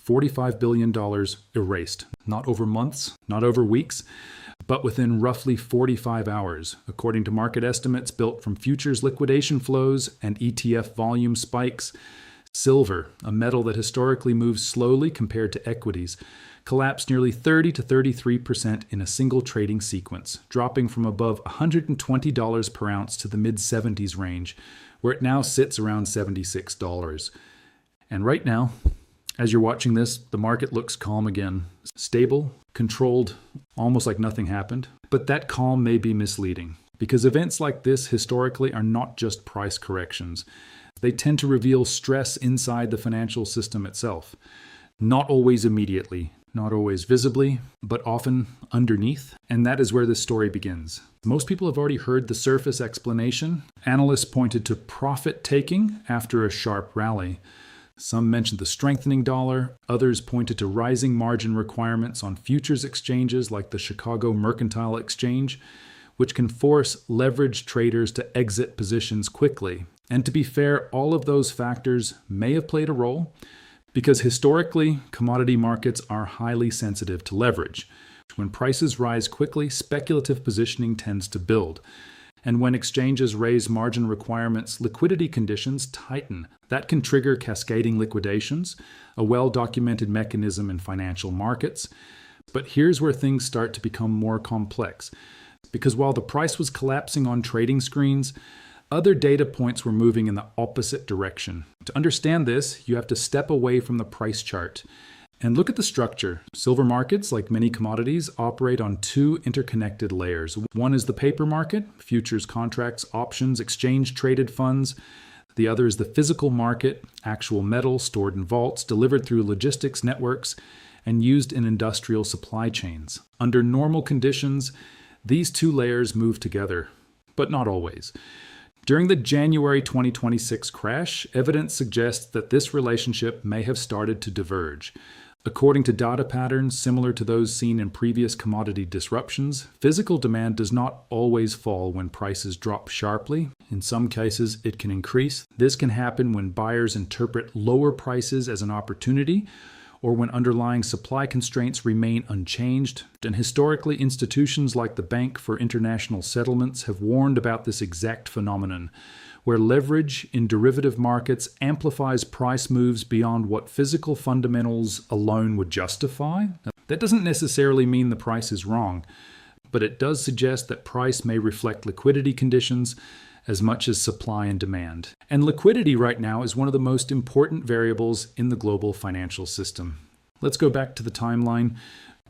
$45 billion erased, not over months, not over weeks, but within roughly 45 hours, according to market estimates built from futures liquidation flows and ETF volume spikes. Silver, a metal that historically moves slowly compared to equities, collapsed nearly 30 to 33% in a single trading sequence, dropping from above $120 per ounce to the mid-70s range, where it now sits around $76. And right now, as you're watching this, the market looks calm again. Stable, controlled, almost like nothing happened. But that calm may be misleading, because events like this historically are not just price corrections. They tend to reveal stress inside the financial system itself. Not always immediately, not always visibly, but often underneath. And that is where this story begins. Most people have already heard the surface explanation. Analysts pointed to profit taking after a sharp rally. Some mentioned the strengthening dollar. Others pointed to rising margin requirements on futures exchanges like the Chicago Mercantile Exchange, which can force leveraged traders to exit positions quickly. And to be fair, all of those factors may have played a role, because historically, commodity markets are highly sensitive to leverage. When prices rise quickly, speculative positioning tends to build. And when exchanges raise margin requirements, liquidity conditions tighten. That can trigger cascading liquidations, a well-documented mechanism in financial markets. But here's where things start to become more complex. Because while the price was collapsing on trading screens, other data points were moving in the opposite direction. To understand this, you have to step away from the price chart and look at the structure. Silver markets, like many commodities, operate on two interconnected layers. One is the paper market, futures, contracts, options, exchange-traded funds. The other is the physical market, actual metal stored in vaults, delivered through logistics networks, and used in industrial supply chains. Under normal conditions, these two layers move together, but not always. During the January 2026 crash, evidence suggests that this relationship may have started to diverge. According to data patterns similar to those seen in previous commodity disruptions, physical demand does not always fall when prices drop sharply. In some cases, it can increase. This can happen when buyers interpret lower prices as an opportunity, or when underlying supply constraints remain unchanged. And historically, institutions like the Bank for International Settlements have warned about this exact phenomenon, where leverage in derivative markets amplifies price moves beyond what physical fundamentals alone would justify. Now, that doesn't necessarily mean the price is wrong, but it does suggest that price may reflect liquidity conditions as much as supply and demand. And liquidity right now is one of the most important variables in the global financial system. Let's go back to the timeline.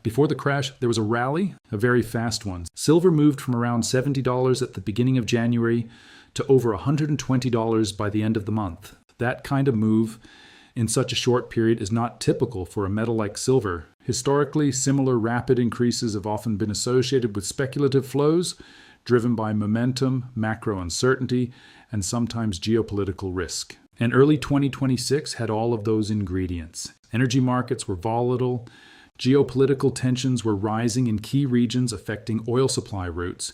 Before the crash, there was a rally, a very fast one. Silver moved from around $70 at the beginning of January to over $120 by the end of the month. That kind of move in such a short period is not typical for a metal like silver. Historically, similar rapid increases have often been associated with speculative flows, driven by momentum, macro uncertainty, and sometimes geopolitical risk. And early 2026 had all of those ingredients. Energy markets were volatile, geopolitical tensions were rising in key regions affecting oil supply routes.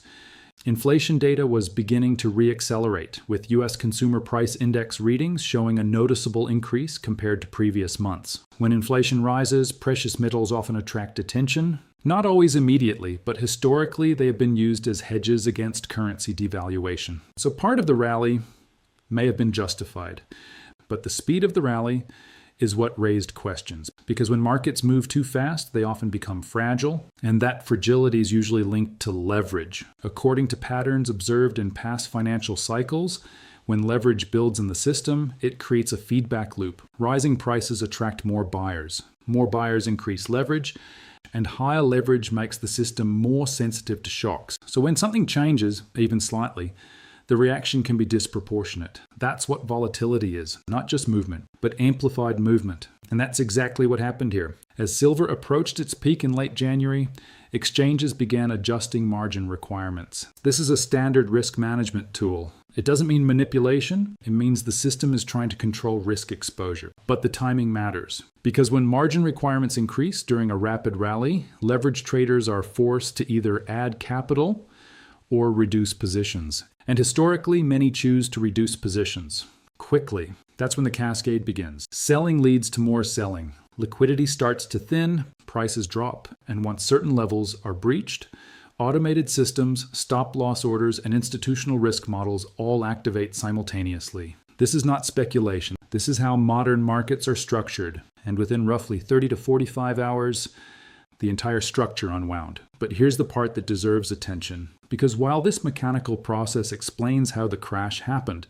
Inflation data was beginning to reaccelerate, with U.S. Consumer Price Index readings showing a noticeable increase compared to previous months. When inflation rises, precious metals often attract attention. Not always immediately, but historically they have been used as hedges against currency devaluation. So part of the rally may have been justified, but the speed of the rally is what raised questions. Because when markets move too fast, they often become fragile, and that fragility is usually linked to leverage. According to patterns observed in past financial cycles, when leverage builds in the system, it creates a feedback loop. Rising prices attract more buyers. More buyers increase leverage, and higher leverage makes the system more sensitive to shocks. So when something changes, even slightly, the reaction can be disproportionate. That's what volatility is, not just movement, but amplified movement. And that's exactly what happened here. As silver approached its peak in late January, exchanges began adjusting margin requirements. This is a standard risk management tool. It doesn't mean manipulation. It means the system is trying to control risk exposure. But the timing matters. Because when margin requirements increase during a rapid rally, leverage traders are forced to either add capital or reduce positions. And historically, many choose to reduce positions quickly. That's when the cascade begins. Selling leads to more selling. liquidity starts to thin, prices drop, and once certain levels are breached, automated systems, stop-loss orders, and institutional risk models all activate simultaneously. This is not speculation. This is how modern markets are structured, and within roughly 30 to 45 hours, the entire structure unwound. But here's the part that deserves attention, because while this mechanical process explains how the crash happened,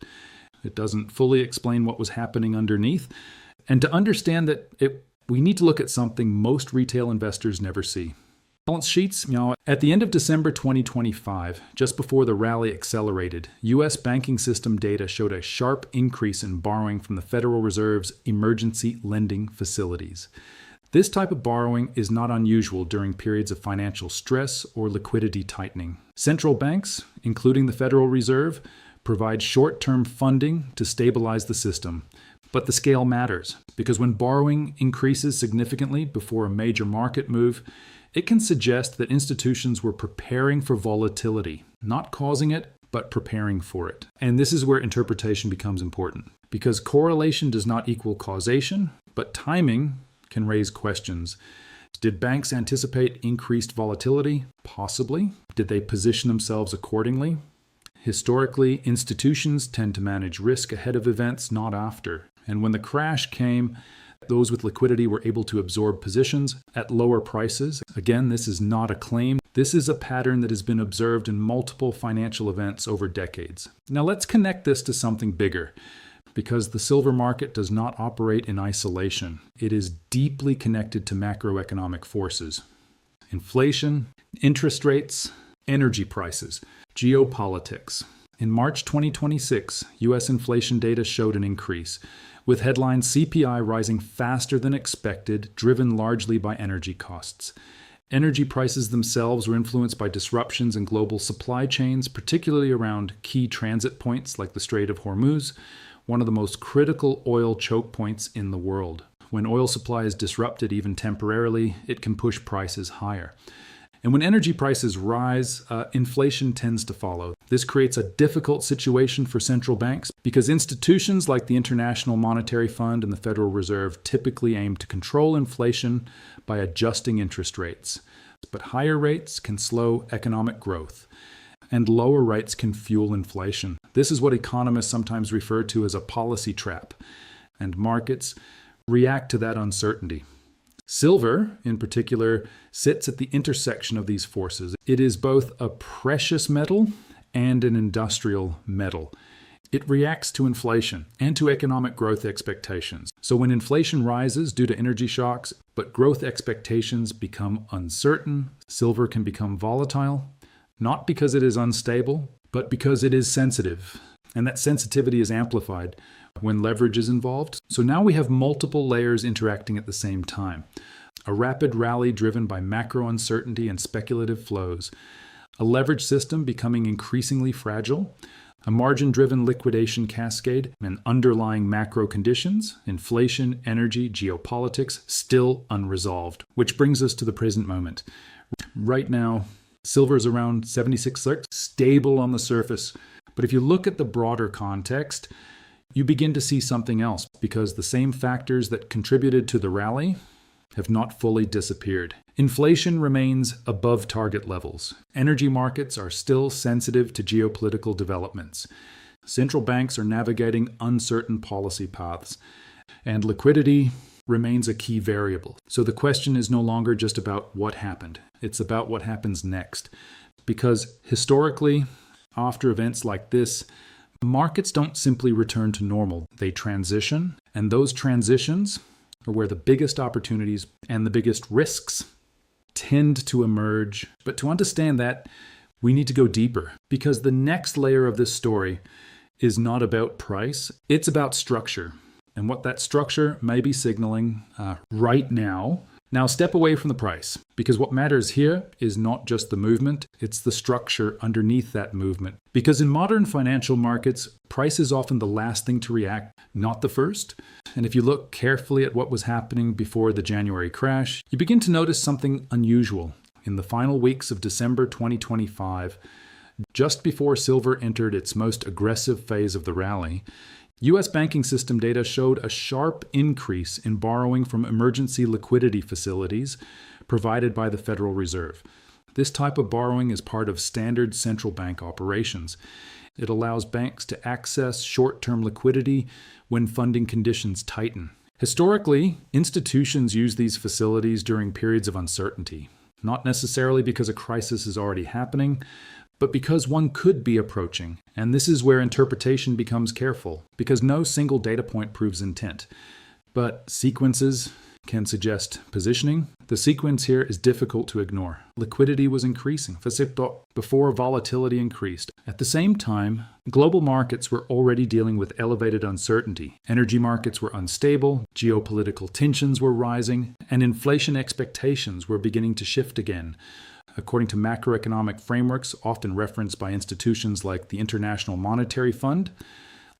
it doesn't fully explain what was happening underneath. And to understand that, we need to look at something most retail investors never see. Balance sheets, at the end of December 2025, just before the rally accelerated, U.S. banking system data showed a sharp increase in borrowing from the Federal Reserve's emergency lending facilities. This type of borrowing is not unusual during periods of financial stress or liquidity tightening. Central banks, including the Federal Reserve, provide short-term funding to stabilize the system. But the scale matters, because when borrowing increases significantly before a major market move, it can suggest that institutions were preparing for volatility, not causing it, but preparing for it. And this is where interpretation becomes important, because correlation does not equal causation, but timing can raise questions. Did banks anticipate increased volatility? Possibly. Did they position themselves accordingly? Historically, institutions tend to manage risk ahead of events, not after. And when the crash came, those with liquidity were able to absorb positions at lower prices. Again, this is not a claim. This is a pattern that has been observed in multiple financial events over decades. Now let's connect this to something bigger, because the silver market does not operate in isolation. It is deeply connected to macroeconomic forces. Inflation, interest rates, energy prices, geopolitics. In March 2026, U.S. inflation data showed an increase, with headline CPI rising faster than expected, driven largely by energy costs. Energy prices themselves were influenced by disruptions in global supply chains, particularly around key transit points like the Strait of Hormuz, one of the most critical oil choke points in the world. When oil supply is disrupted even temporarily, it can push prices higher. And when energy prices rise, inflation tends to follow. This creates a difficult situation for central banks because institutions like the International Monetary Fund and the Federal Reserve typically aim to control inflation by adjusting interest rates. But higher rates can slow economic growth, and lower rates can fuel inflation. This is what economists sometimes refer to as a policy trap, and markets react to that uncertainty. Silver, in particular, sits at the intersection of these forces. It is both a precious metal and an industrial metal. It reacts to inflation and to economic growth expectations. So when inflation rises due to energy shocks, but growth expectations become uncertain, silver can become volatile, not because it is unstable, but because it is sensitive. And that sensitivity is amplified when leverage is involved. So now we have multiple layers interacting at the same time. A rapid rally driven by macro uncertainty and speculative flows. A leverage system becoming increasingly fragile. A margin-driven liquidation cascade and underlying macro conditions, inflation, energy, geopolitics, still unresolved. Which brings us to the present moment. Right now, silver is around 76.6, stable on the surface. But if you look at the broader context, you begin to see something else, because the same factors that contributed to the rally have not fully disappeared. Inflation remains above target levels. Energy markets are still sensitive to geopolitical developments. Central banks are navigating uncertain policy paths, and liquidity remains a key variable. So the question is no longer just about what happened. It's about what happens next. Because historically, after events like this, markets don't simply return to normal. They transition, and those transitions are where the biggest opportunities and the biggest risks tend to emerge. But to understand that, we need to go deeper, because the next layer of this story is not about price, it's about structure, and what that structure may be signaling right now. Now step away from the price, because what matters here is not just the movement, it's the structure underneath that movement. Because in modern financial markets, price is often the last thing to react, not the first. And if you look carefully at what was happening before the January crash, you begin to notice something unusual. In the final weeks of December 2025, just before silver entered its most aggressive phase of the rally, U.S. banking system data showed a sharp increase in borrowing from emergency liquidity facilities provided by the Federal Reserve. This type of borrowing is part of standard central bank operations. It allows banks to access short-term liquidity when funding conditions tighten. Historically, institutions use these facilities during periods of uncertainty, not necessarily because a crisis is already happening, but because one could be approaching. And this is where interpretation becomes careful, because no single data point proves intent. But sequences can suggest positioning. The sequence here is difficult to ignore. Liquidity was increasing before volatility increased. At the same time, global markets were already dealing with elevated uncertainty. Energy markets were unstable, geopolitical tensions were rising, and inflation expectations were beginning to shift again. According to macroeconomic frameworks, often referenced by institutions like the International Monetary Fund,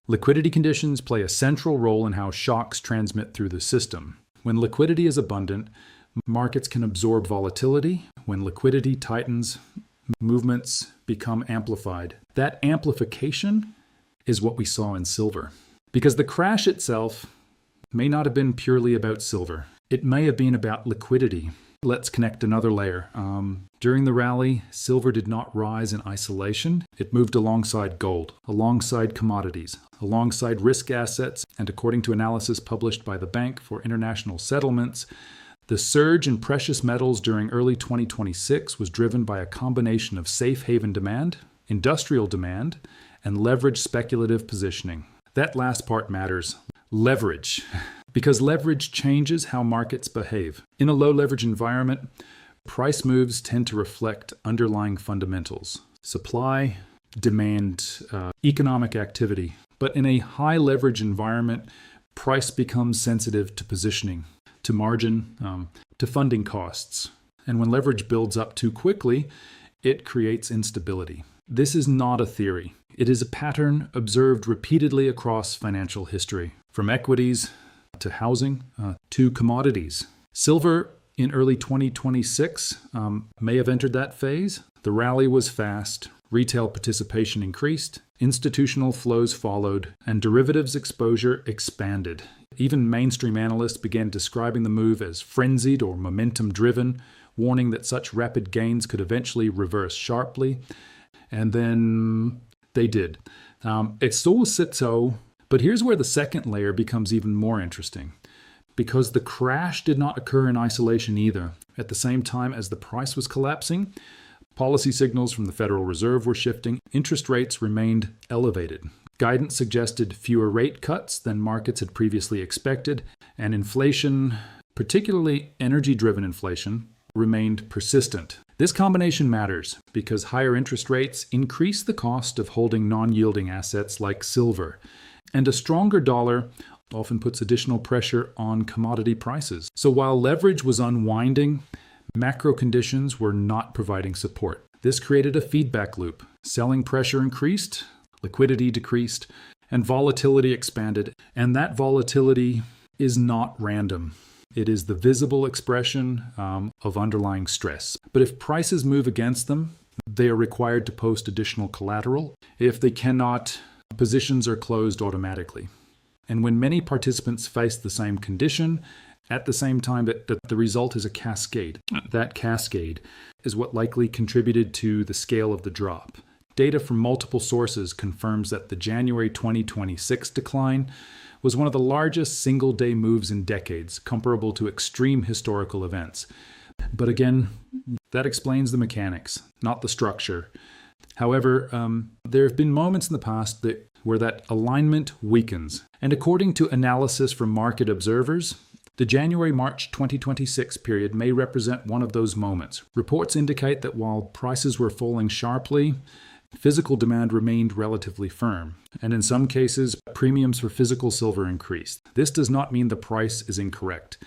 liquidity conditions play a central role in how shocks transmit through the system. When liquidity is abundant, markets can absorb volatility. When liquidity tightens, movements become amplified. That amplification is what we saw in silver. Because the crash itself may not have been purely about silver. It may have been about liquidity. Let's connect another layer. During the rally, silver did not rise in isolation. It moved alongside gold, alongside commodities, alongside risk assets, and according to analysis published by the Bank for International Settlements, the surge in precious metals during early 2026 was driven by a combination of safe haven demand, industrial demand, and leveraged speculative positioning. That last part matters. Leverage. Because leverage changes how markets behave. In a low leverage environment, price moves tend to reflect underlying fundamentals, supply, demand, economic activity. But in a high leverage environment, price becomes sensitive to positioning, to margin, to funding costs. And when leverage builds up too quickly, it creates instability. This is not a theory. It is a pattern observed repeatedly across financial history, from equities to housing, to commodities. Silver in early 2026 may have entered that phase. The rally was fast, retail participation increased, institutional flows followed, and derivatives exposure expanded. Even mainstream analysts began describing the move as frenzied or momentum-driven, warning that such rapid gains could eventually reverse sharply. And then they did. It's so. But here's where the second layer becomes even more interesting, because the crash did not occur in isolation either. At the same time as the price was collapsing, policy signals from the Federal Reserve were shifting. Interest rates remained elevated. Guidance suggested fewer rate cuts than markets had previously expected, and inflation, particularly energy-driven inflation, remained persistent. This combination matters because higher interest rates increase the cost of holding non-yielding assets like silver. And a stronger dollar often puts additional pressure on commodity prices. So while leverage was unwinding, macro conditions were not providing support. This created a feedback loop. Selling pressure increased, liquidity decreased, and volatility expanded. And that volatility is not random. It is the visible expression of underlying stress. But if prices move against them, they are required to post additional collateral. If they cannot, positions are closed automatically. And when many participants face the same condition, at the same time, that the result is a cascade. That cascade is what likely contributed to the scale of the drop. Data from multiple sources confirms that the January 2026 decline was one of the largest single-day moves in decades, comparable to extreme historical events. But again, that explains the mechanics, not the structure. However, there have been moments in the past where that alignment weakens. And according to analysis from market observers, the January-March 2026 period may represent one of those moments. Reports indicate that while prices were falling sharply, physical demand remained relatively firm, and in some cases, premiums for physical silver increased. This does not mean the price is incorrect,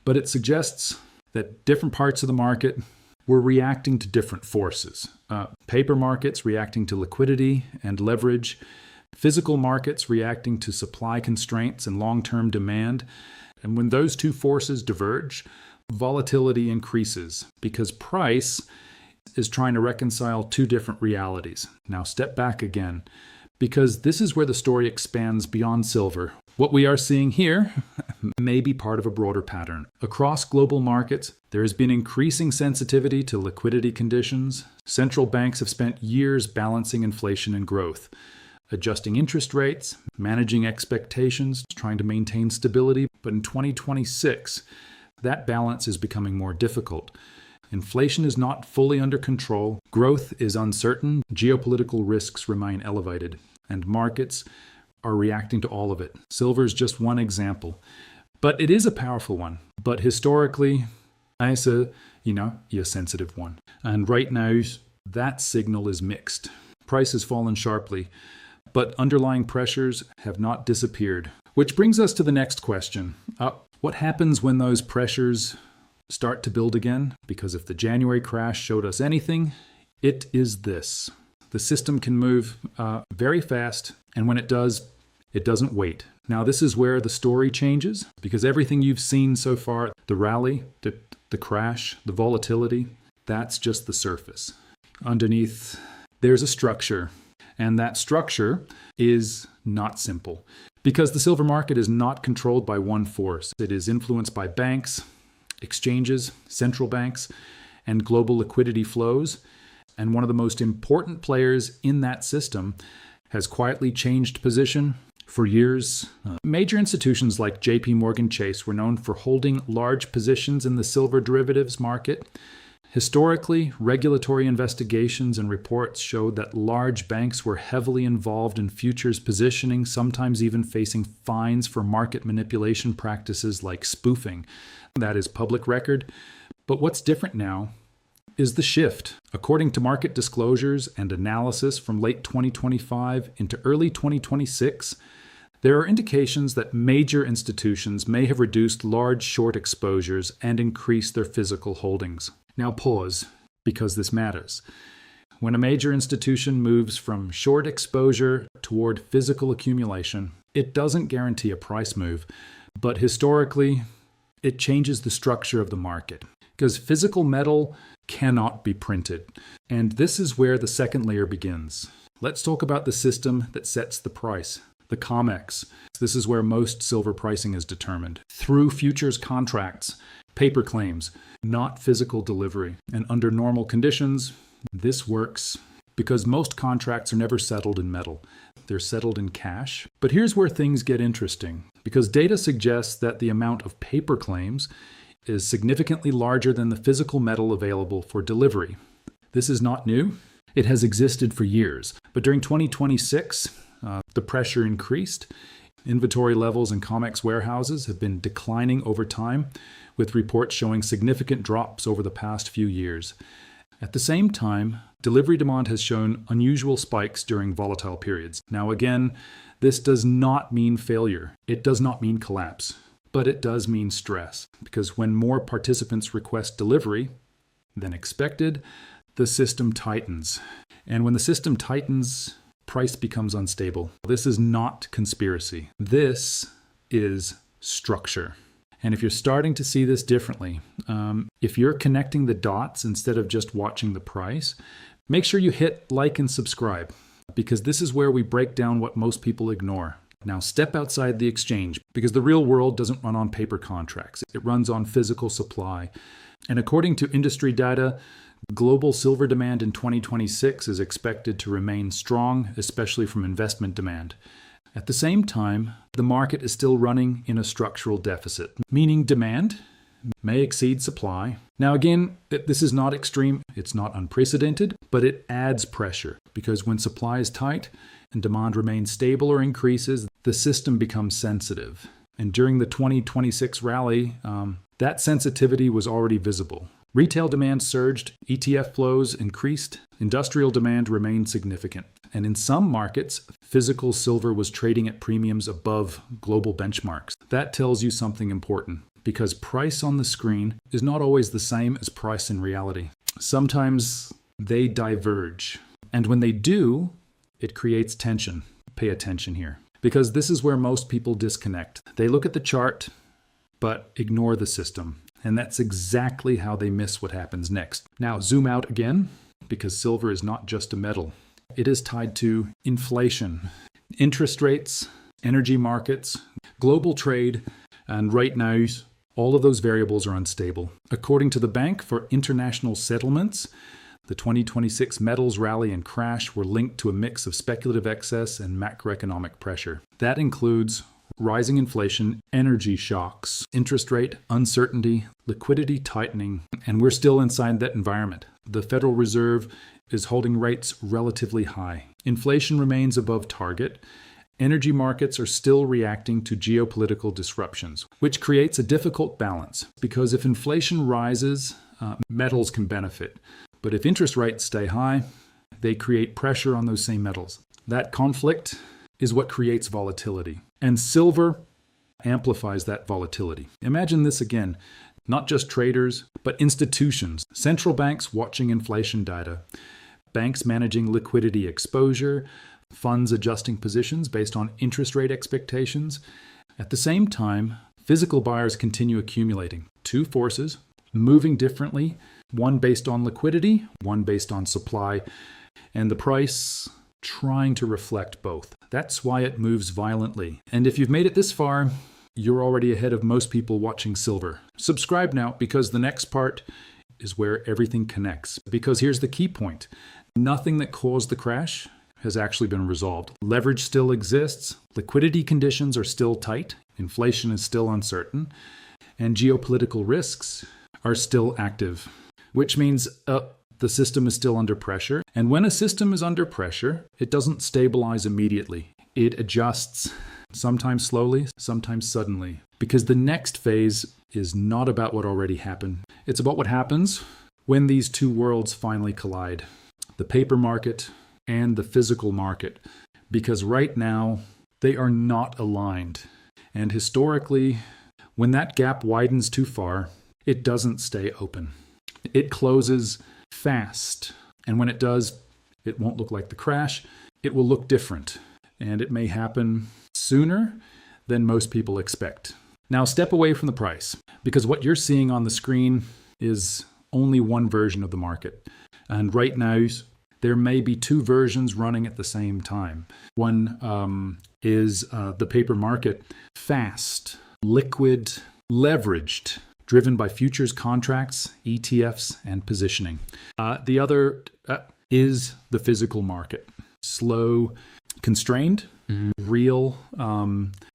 but it suggests that different parts of the market were reacting to different forces. Paper markets reacting to liquidity and leverage, physical markets reacting to supply constraints and long-term demand. And when those two forces diverge, volatility increases because price is trying to reconcile two different realities. Now step back again. because this is where the story expands beyond silver. What we are seeing here may be part of a broader pattern. Across global markets, there has been increasing sensitivity to liquidity conditions. Central banks have spent years balancing inflation and growth, adjusting interest rates, managing expectations, trying to maintain stability. But in 2026, that balance is becoming more difficult. Inflation is not fully under control, growth is uncertain, geopolitical risks remain elevated, and markets are reacting to all of it. Silver is just one example, but it is a powerful one. But historically, it's a sensitive one. And right now, that signal is mixed. Price has fallen sharply, but underlying pressures have not disappeared. Which brings us to the next question. What happens when those pressures start to build again? Because if the January crash showed us anything, it is this. The system can move very fast, and when it does, it doesn't wait. Now, this is where the story changes, because everything you've seen so far, the rally, the crash, the volatility, that's just the surface. Underneath, there's a structure, and that structure is not simple, because the silver market is not controlled by one force. It is influenced by banks, exchanges, central banks, and global liquidity flows. And one of the most important players in that system has quietly changed position for years. Major institutions like JP Morgan Chase were known for holding large positions in the silver derivatives market. Historically, regulatory investigations and reports showed that large banks were heavily involved in futures positioning, sometimes even facing fines for market manipulation practices like spoofing. That is public record. But what's different now is the shift. According to market disclosures and analysis from late 2025 into early 2026, there are indications that major institutions may have reduced large short exposures and increased their physical holdings. Now pause, because this matters. When a major institution moves from short exposure toward physical accumulation, it doesn't guarantee a price move, but historically, it changes the structure of the market. Because physical metal cannot be printed. And this is where the second layer begins. Let's talk about the system that sets the price, the COMEX. This is where most silver pricing is determined. Through futures contracts, paper claims, not physical delivery. And under normal conditions, this works because most contracts are never settled in metal. They're settled in cash. But here's where things get interesting, because data suggests that the amount of paper claims is significantly larger than the physical metal available for delivery. This is not new. It has existed for years. But during 2026, the pressure increased. Inventory levels in COMEX warehouses have been declining over time, with reports showing significant drops over the past few years. At the same time, delivery demand has shown unusual spikes during volatile periods. Now again, this does not mean failure. It does not mean collapse. But it does mean stress, because when more participants request delivery than expected, the system tightens. And when the system tightens, price becomes unstable. This is not conspiracy. This is structure. And if you're starting to see this differently, if you're connecting the dots instead of just watching the price, make sure you hit like and subscribe, because this is where we break down what most people ignore. Now step outside the exchange, because the real world doesn't run on paper contracts. It runs on physical supply. And according to industry data, global silver demand in 2026 is expected to remain strong, especially from investment demand. At the same time, the market is still running in a structural deficit, meaning demand may exceed supply. Now again, this is not extreme, it's not unprecedented, but it adds pressure, because when supply is tight and demand remains stable or increases, the system becomes sensitive. And during the 2026 rally, that sensitivity was already visible. Retail demand surged, ETF flows increased, industrial demand remained significant. And in some markets, physical silver was trading at premiums above global benchmarks. That tells you something important, because price on the screen is not always the same as price in reality. Sometimes they diverge. And when they do, it creates tension. Pay attention here, because this is where most people disconnect. They look at the chart, but ignore the system. And that's exactly how they miss what happens next. Now, zoom out again, because silver is not just a metal. it is tied to inflation, interest rates, energy markets, global trade, and right now, all of those variables are unstable. According to the Bank for International Settlements, the 2026 metals rally and crash were linked to a mix of speculative excess and macroeconomic pressure. That includes rising inflation, energy shocks, interest rate uncertainty, liquidity tightening, and we're still inside that environment. The Federal Reserve is holding rates relatively high. Inflation remains above target. Energy markets are still reacting to geopolitical disruptions, which creates a difficult balance because if inflation rises, metals can benefit. But if interest rates stay high, they create pressure on those same metals. That conflict is what creates volatility. And silver amplifies that volatility. Imagine this again, not just traders, but institutions, central banks watching inflation data, banks managing liquidity exposure, funds adjusting positions based on interest rate expectations. At the same time, physical buyers continue accumulating. Two forces moving differently, one based on liquidity, one based on supply, and the price trying to reflect both. That's why it moves violently. And if you've made it this far, you're already ahead of most people watching silver. Subscribe now because the next part is where everything connects. Because here's the key point. Nothing that caused the crash has actually been resolved. Leverage still exists, liquidity conditions are still tight, inflation is still uncertain, and geopolitical risks are still active, which means the system is still under pressure. And when a system is under pressure, it doesn't stabilize immediately. It adjusts, sometimes slowly, sometimes suddenly, because the next phase is not about what already happened. It's about what happens when these two worlds finally collide, the paper market and the physical market, because right now they are not aligned. And historically, when that gap widens too far, it doesn't stay open. It closes fast. And when it does, it won't look like the crash. It will look different. And it may happen sooner than most people expect. Now, step away from the price, because what you're seeing on the screen is only one version of the market. And right now, there may be two versions running at the same time. One is the paper market, fast, liquid, leveraged, driven by futures contracts, ETFs, and positioning. The other is the physical market, slow, constrained, real,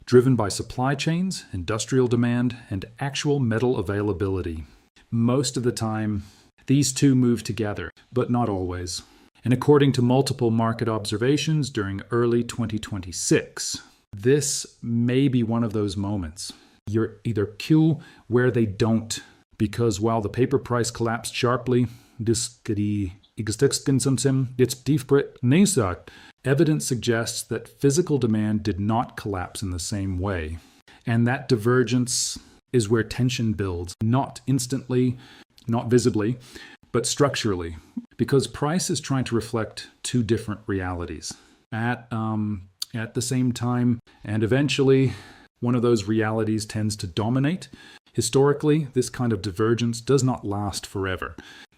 driven by supply chains, industrial demand, and actual metal availability. Most of the time, these two move together, but not always. And according to multiple market observations during early 2026, this may be one of those moments. You're either Q where they don't, because while the paper price collapsed sharply, evidence suggests that physical demand did not collapse in the same way. And that divergence is where tension builds, not instantly, not visibly, but structurally, because price is trying to reflect two different realities at the same time, and eventually one of those realities tends to dominate. Historically, this kind of divergence does not last forever.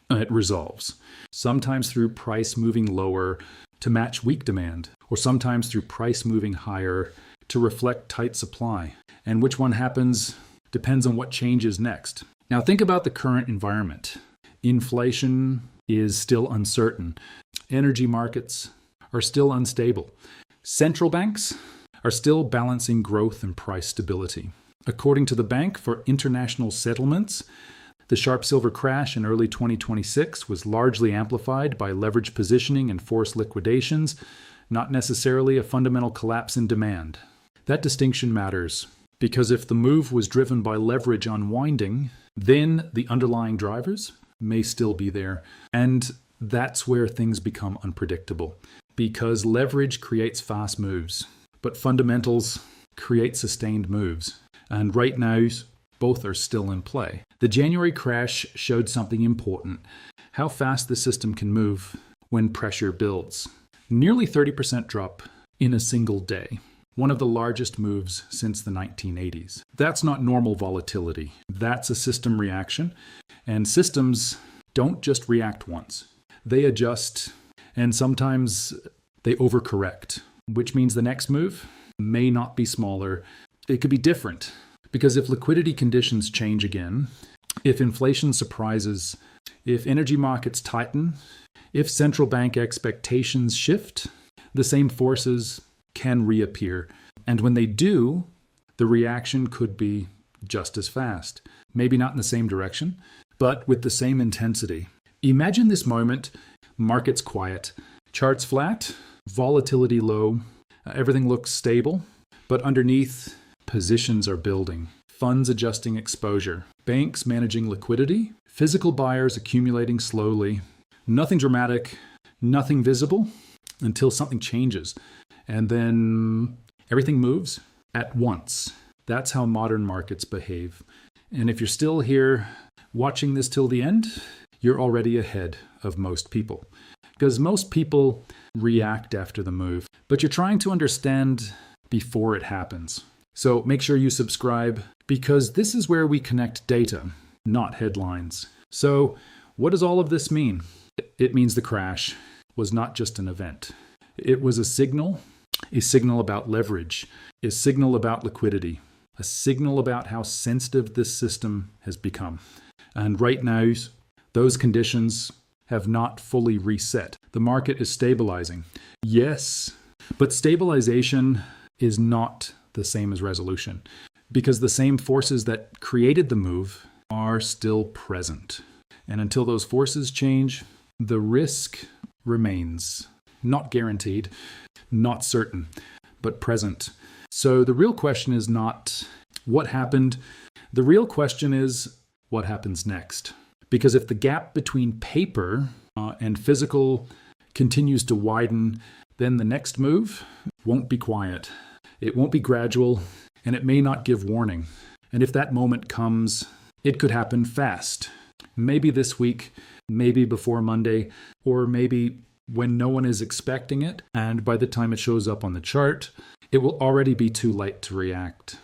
It resolves, sometimes through price moving lower to match weak demand, or sometimes through price moving higher to reflect tight supply. And which one happens depends on what changes next. Now think about the current environment. Inflation is still uncertain. Energy markets are still unstable. Central banks are still balancing growth and price stability. According to the Bank for International Settlements, the sharp silver crash in early 2026 was largely amplified by leverage positioning and forced liquidations, not necessarily a fundamental collapse in demand. That distinction matters, because if the move was driven by leverage unwinding, then the underlying drivers may still be there. And that's where things become unpredictable, because leverage creates fast moves, but fundamentals create sustained moves. And right now, both are still in play. The January crash showed something important: how fast the system can move when pressure builds. Nearly 30% drop in a single day. One of the largest moves since the 1980s. That's not normal volatility. That's a system reaction. And systems don't just react once. They adjust And sometimes they overcorrect, which means the next move may not be smaller. It could be different. Because if liquidity conditions change again, if inflation surprises, if energy markets tighten, if central bank expectations shift, the same forces can reappear. And when they do, the reaction could be just as fast. Maybe not in the same direction, but with the same intensity. Imagine this moment, markets quiet, charts flat, volatility low, everything looks stable, but underneath, positions are building, funds adjusting exposure, banks managing liquidity, physical buyers accumulating slowly. Nothing dramatic, nothing visible until something changes. And then everything moves at once. That's how modern markets behave. And if you're still here watching this till the end, you're already ahead of most people. Because most people react after the move, but you're trying to understand before it happens. So make sure you subscribe, because this is where we connect data, not headlines. So what does all of this mean? It means the crash was not just an event. It was a signal about leverage, a signal about liquidity, a signal about how sensitive this system has become. And right now, those conditions have not fully reset. The market is stabilizing. Yes, but stabilization is not the same as resolution, because the same forces that created the move are still present. And until those forces change, the risk remains. Not guaranteed, not certain, but present. So the real question is not what happened. The real question is what happens next. Because if the gap between paper and physical continues to widen, then the next move won't be quiet. It won't be gradual, and it may not give warning. And if that moment comes, it could happen fast. Maybe this week, maybe before Monday, or maybe when no one is expecting it. And by the time it shows up on the chart, it will already be too late to react.